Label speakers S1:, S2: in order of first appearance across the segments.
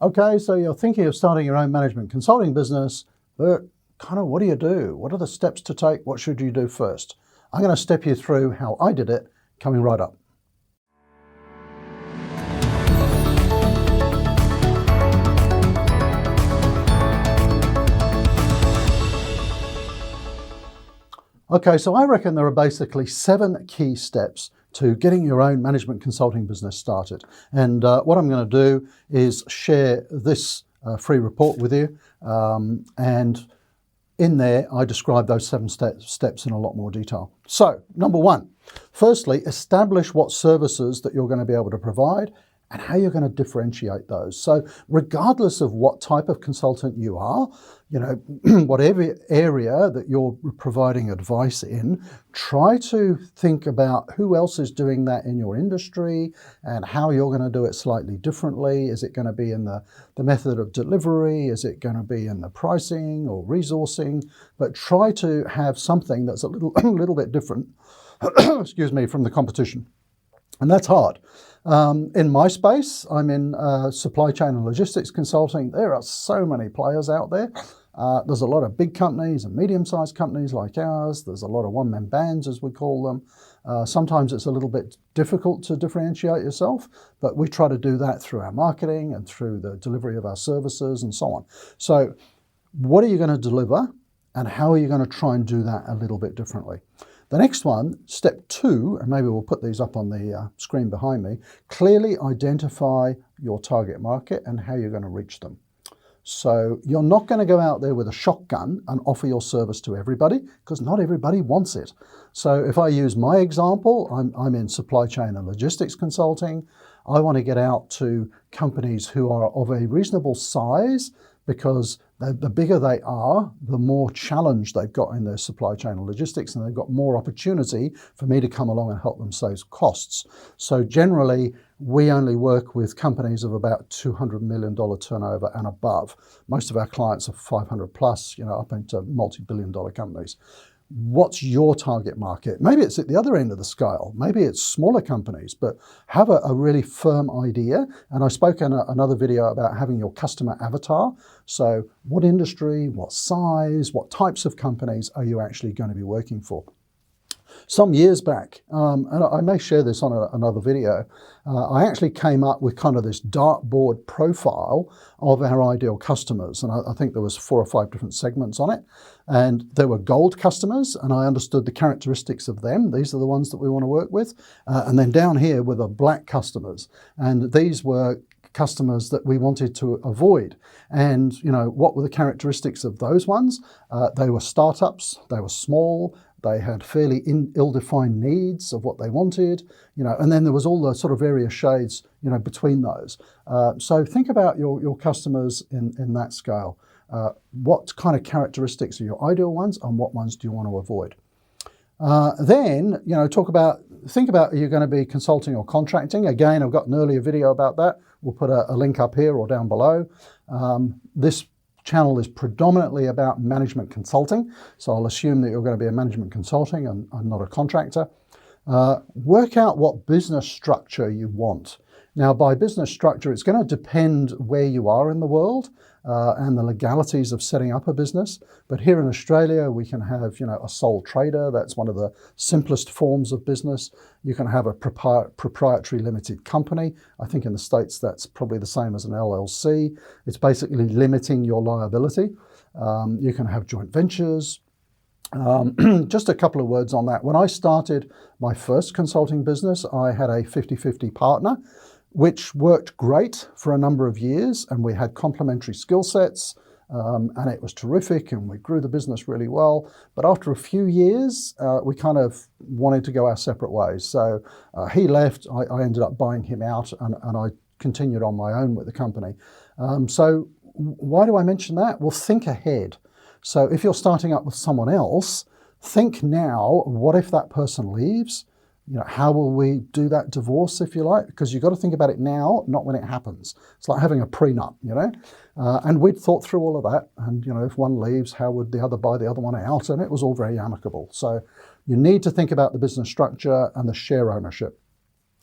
S1: Okay, so you're thinking of starting your own management consulting business, but kind of what do you do? What are the steps to take? What should you do first? I'm going to step you through how I did it, coming right up. Okay, so I reckon there are basically 7 key steps to getting your own management consulting business started. And what I'm going to do is share this free report with you. And in there, I describe those 7 steps in a lot more detail. So, number 1, firstly, establish what services that you're going to be able to provide and how you're going to differentiate those. So regardless of what type of consultant you are, whatever area that you're providing advice in, try to think about who else is doing that in your industry and how you're going to do it slightly differently. Is it going to be in the method of delivery? Is it going to be in the pricing or resourcing? But try to have something that's a little bit different, excuse me, from the competition. And that's hard. In my space, I'm in supply chain and logistics consulting. There are so many players out there. There's a lot of big companies and medium-sized companies like ours. There's a lot of one-man bands, as we call them. Sometimes it's a little bit difficult to differentiate yourself, but we try to do that through our marketing and through the delivery of our services and so on. So what are you going to deliver, and how are you going to try and do that a little bit differently? The next one, step 2, and maybe we'll put these up on the screen behind me, clearly identify your target market and how you're going to reach them. So you're not going to go out there with a shotgun and offer your service to everybody, because not everybody wants it. So if I use my example, I'm in supply chain and logistics consulting. I want to get out to companies who are of a reasonable size, because the bigger they are, the more challenge they've got in their supply chain and logistics, and they've got more opportunity for me to come along and help them save costs. So generally, we only work with companies of about $200 million turnover and above. Most of our clients are 500 plus, up into multi-billion-dollar companies. What's your target market? Maybe it's at the other end of the scale. Maybe it's smaller companies, but have a really firm idea. And I spoke in another video about having your customer avatar. So what industry, what size, what types of companies are you actually going to be working for? Some years back, and I may share this on another video, I actually came up with kind of this dartboard profile of our ideal customers. And I think there was 4 or 5 different segments on it. And there were gold customers, and I understood the characteristics of them. These are the ones that we want to work with. And then down here were the black customers. And these were customers that we wanted to avoid. And, what were the characteristics of those ones? They were startups, they were small, they had fairly ill-defined needs of what they wanted, and then there was all the sort of various shades, between those. So think about your customers in that scale. What kind of characteristics are your ideal ones, and what ones do you want to avoid? Then, think about, are you going to be consulting or contracting? Again, I've got an earlier video about that. We'll put a link up here or down below. This channel is predominantly about management consulting, so I'll assume that you're going to be a management consulting and not a contractor. Work out what business structure you want. Now, by business structure, it's going to depend where you are in the world and the legalities of setting up a business. But here in Australia, we can have, a sole trader. That's one of the simplest forms of business. You can have a proprietary limited company. I think in the States, that's probably the same as an LLC. It's basically limiting your liability. You can have joint ventures. Just a couple of words on that. When I started my first consulting business, I had a 50-50 partner, which worked great for a number of years, and we had complementary skill sets, and it was terrific, and we grew the business really well. But after a few years, we kind of wanted to go our separate ways. So he left, I ended up buying him out, and I continued on my own with the company. So why do I mention that? Well, think ahead. So if you're starting up with someone else, think now, what if that person leaves? How will we do that divorce, if you like? Because you've got to think about it now, not when it happens. It's like having a prenup, And we'd thought through all of that. And, if one leaves, how would the other buy the other one out? And it was all very amicable. So you need to think about the business structure and the share ownership.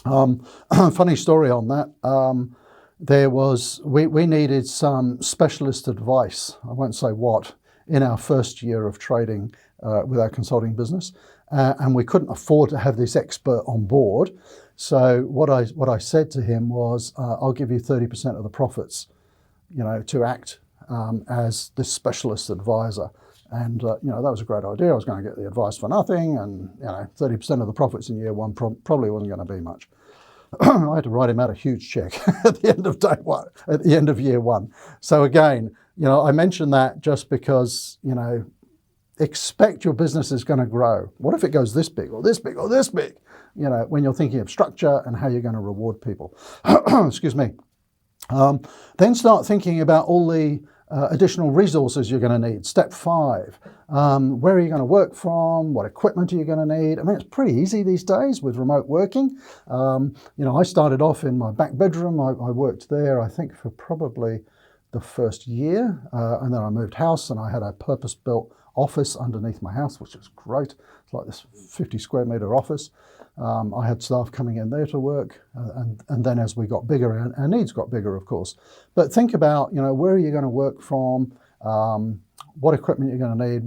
S1: Funny story on that. we needed some specialist advice, I won't say what, in our first year of trading with our consulting business. And we couldn't afford to have this expert on board. So what I said to him was, I'll give you 30% of the profits, to act as this specialist advisor. And, that was a great idea. I was going to get the advice for nothing, and, 30% of the profits in year one probably wasn't going to be much. I had to write him out a huge check at the end of at the end of year one. So again, I mention that just because, expect your business is going to grow. What if it goes this big or this big or this big? When you're thinking of structure and how you're going to reward people. Excuse me. Then start thinking about all the additional resources you're going to need. Step 5, where are you going to work from? What equipment are you going to need? I mean, it's pretty easy these days with remote working. I started off in my back bedroom. I worked there, I think, for probably the first year. And then I moved house and I had a purpose-built office underneath my house, which was great. It's like this 50 square meter office. I had staff coming in there to work, and then as we got bigger, our needs got bigger, of course. But think about, where are you going to work from, what equipment you're going to need,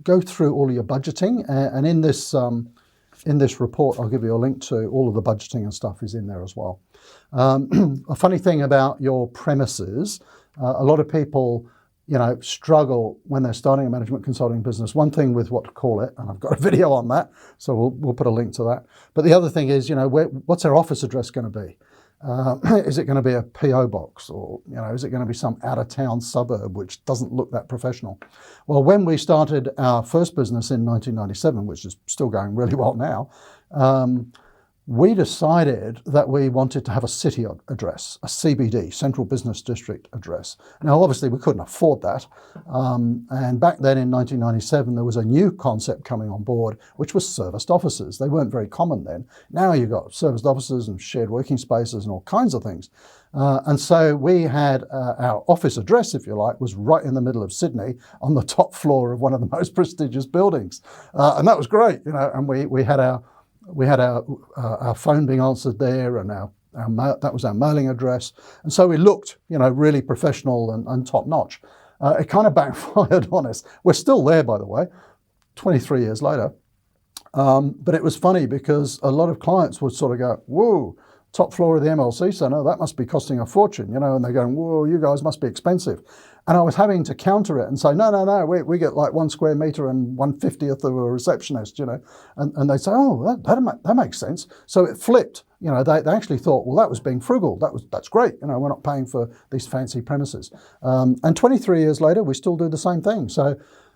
S1: go through all of your budgeting, and in this report, I'll give you a link to all of the budgeting and stuff is in there as well. A funny thing about your premises, a lot of people struggle when they're starting a management consulting business. One thing with what to call it, and I've got a video on that, so we'll put a link to that. But the other thing is, what's our office address going to be? Is it going to be a PO box, or is it going to be some out-of-town suburb which doesn't look that professional? Well, when we started our first business in 1997, which is still going really well now, we decided that we wanted to have a city address, a CBD, Central Business District address. Now, obviously, we couldn't afford that. And back then in 1997, there was a new concept coming on board, which was serviced offices. They weren't very common then. Now you've got serviced offices and shared working spaces and all kinds of things. And so we had our office address, if you like, was right in the middle of Sydney on the top floor of one of the most prestigious buildings. And that was great, and we had our phone being answered there, and that was our mailing address. And so we looked, really professional and top notch. It kind of backfired on us. We're still there, by the way, 23 years later. But it was funny because a lot of clients would sort of go, whoa, top floor of the MLC Centre, that must be costing a fortune, and they're going, whoa, you guys must be expensive. And I was having to counter it and say, no, we get like 1 square metre and 1/50th of a receptionist, and they say, oh, that makes sense. So it flipped, they actually thought, well, that was being frugal. That's great. We're not paying for these fancy premises. And 23 years later, we still do the same thing. So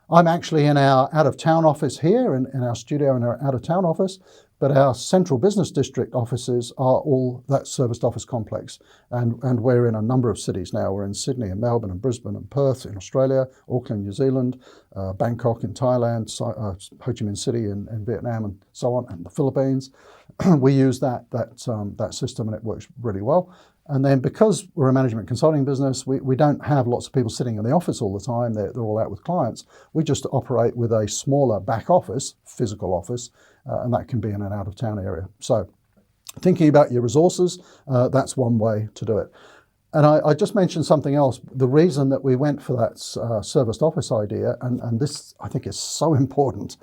S1: I'm actually in our out-of-town office here, in our studio in our out-of-town office, but our Central Business District offices are all that serviced office complex. And we're in a number of cities now. We're in Sydney and Melbourne and Brisbane and Perth in Australia, Auckland, New Zealand, Bangkok in Thailand, Ho Chi Minh City in Vietnam and so on, and the Philippines. We use that system and it works really well. And then because we're a management consulting business, we don't have lots of people sitting in the office all the time. They're all out with clients. We just operate with a smaller back office, physical office, and that can be in an out-of-town area. So thinking about your resources, that's one way to do it. And I just mentioned something else. The reason that we went for that serviced office idea, and this I think is so important,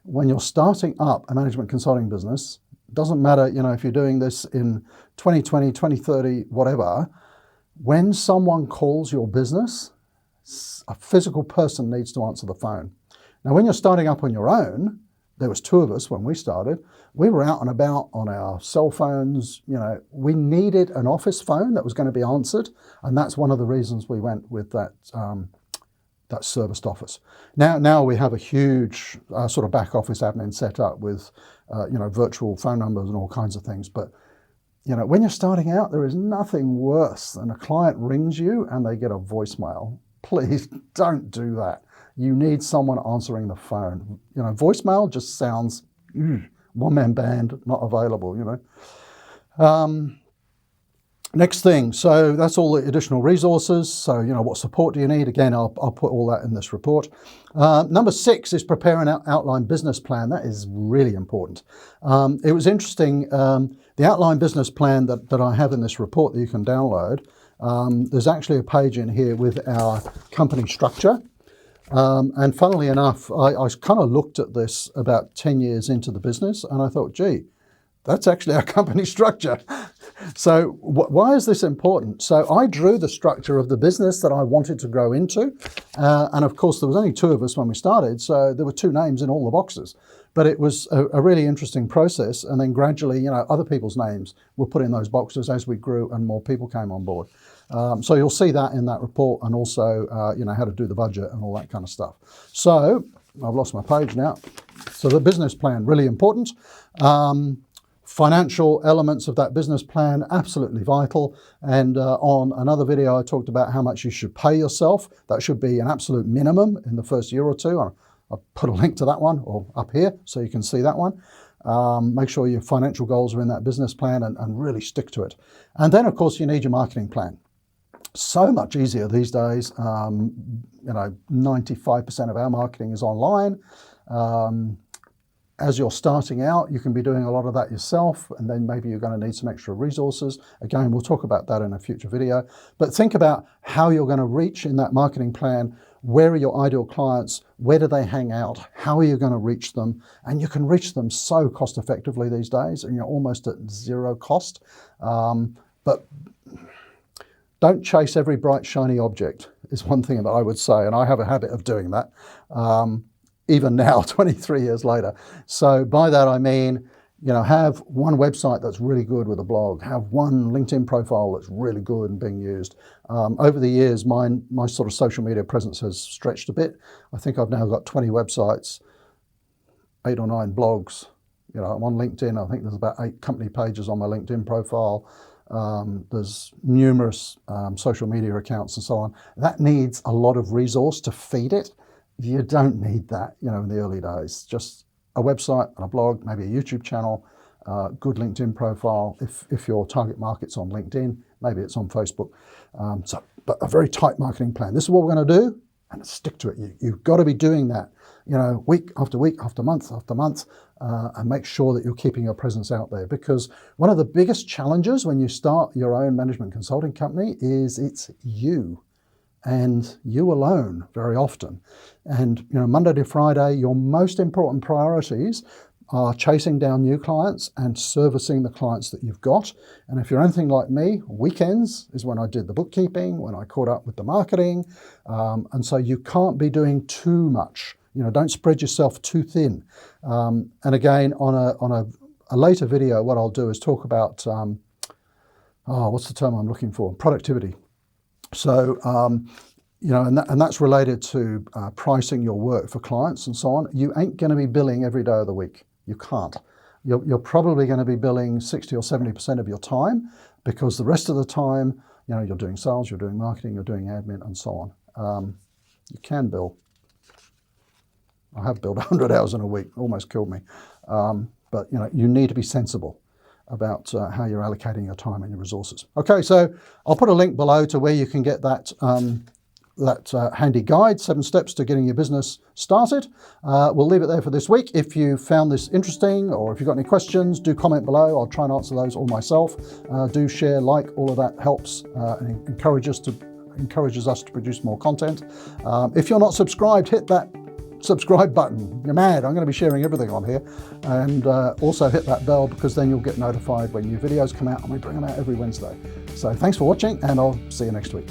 S1: when you're starting up a management consulting business, doesn't matter, if you're doing this in 2020, 2030, whatever, when someone calls your business, a physical person needs to answer the phone. Now, when you're starting up on your own, there was 2 of us when we started, we were out and about on our cell phones, we needed an office phone that was going to be answered. And that's one of the reasons we went with that serviced office. Now we have a huge sort of back office admin set up with virtual phone numbers and all kinds of things. But when you're starting out, there is nothing worse than a client rings you and they get a voicemail. Please don't do that. You need someone answering the phone. Voicemail just sounds one-man band, not available. Next thing, so that's all the additional resources. So, what support do you need? Again, I'll put all that in this report. Number 6 is prepare an outline business plan. That is really important. It was interesting, the outline business plan that I have in this report that you can download, there's actually a page in here with our company structure. And funnily enough, I kind of looked at this about 10 years into the business and I thought, gee, that's actually our company structure. So why is this important? So I drew the structure of the business that I wanted to grow into. And of course, there was only 2 of us when we started. So there were 2 names in all the boxes. But it was a really interesting process. And then gradually, you know, other people's names were put in those boxes as we grew and more people came on board. So you'll see that in that report, and also, you know, how to do the budget and all that kind of stuff. So I've lost my page now. So the business plan, really important. Financial elements of that business plan, absolutely vital. And on another video, I talked about how much you should pay yourself. That should be an absolute minimum in the first year or 2. I'll put a link to that one or up here so you can see that one. Make sure your financial goals are in that business plan and really stick to it. And then, of course, you need your marketing plan. So much easier these days. You know, 95% of our marketing is online. As you're starting out, you can be doing a lot of that yourself, and then maybe you're going to need some extra resources. Again, we'll talk about that in a future video. But think about how you're going to reach in that marketing plan. Where are your ideal clients? Where do they hang out? How are you going to reach them? And you can reach them so cost effectively these days, and you're almost at 0 cost. But don't chase every bright, shiny object is one thing that I would say, and I have a habit of doing that. Even now, 23 years later. So by that I mean, you know, have one website that's really good with a blog, have one LinkedIn profile that's really good and being used. Over the years, my sort of social media presence has stretched a bit. I think I've now got 20 websites, 8 or 9 blogs. You know, I'm on LinkedIn. I think there's about 8 company pages on my LinkedIn profile. There's numerous social media accounts and so on. That needs a lot of resource to feed it. You don't need that, you know, in the early days. Just a website and a blog, maybe a YouTube channel, good LinkedIn profile. If your target market's on LinkedIn, maybe it's on Facebook. But a very tight marketing plan. This is what we're going to do, and stick to it. You've got to be doing that, you know, week after week, after month, and make sure that you're keeping your presence out there. Because one of the biggest challenges when you start your own management consulting company is it's you. And you alone very often. And, you know, Monday to Friday, your most important priorities are chasing down new clients and servicing the clients that you've got. And if you're anything like me, weekends is when I did the bookkeeping, when I caught up with the marketing. And so you can't be doing too much. You know, don't spread yourself too thin. And again, on a later video, what I'll do is talk about, what's the term I'm looking for? Productivity. So, you know, and that's related to pricing your work for clients and so on. You ain't going to be billing every day of the week. You can't. You're probably going to be billing 60 or 70% of your time, because the rest of the time, you know, you're doing sales, you're doing marketing, you're doing admin and so on. You can bill. I have billed 100 hours in a week, almost killed me. But, you know, you need to be sensible about how you're allocating your time and your resources. Okay, so I'll put a link below to where you can get that handy guide, 7 steps to getting your business started. We'll leave it there for this week. If you found this interesting, or if you've got any questions, do comment below. I'll try and answer those all myself. Do share, like, all of that helps and encourages us to produce more content. If you're not subscribed, hit that subscribe button. You're mad. I'm going to be sharing everything on here. And also hit that bell, because then you'll get notified when new videos come out, and we bring them out every Wednesday. So thanks for watching, and I'll see you next week.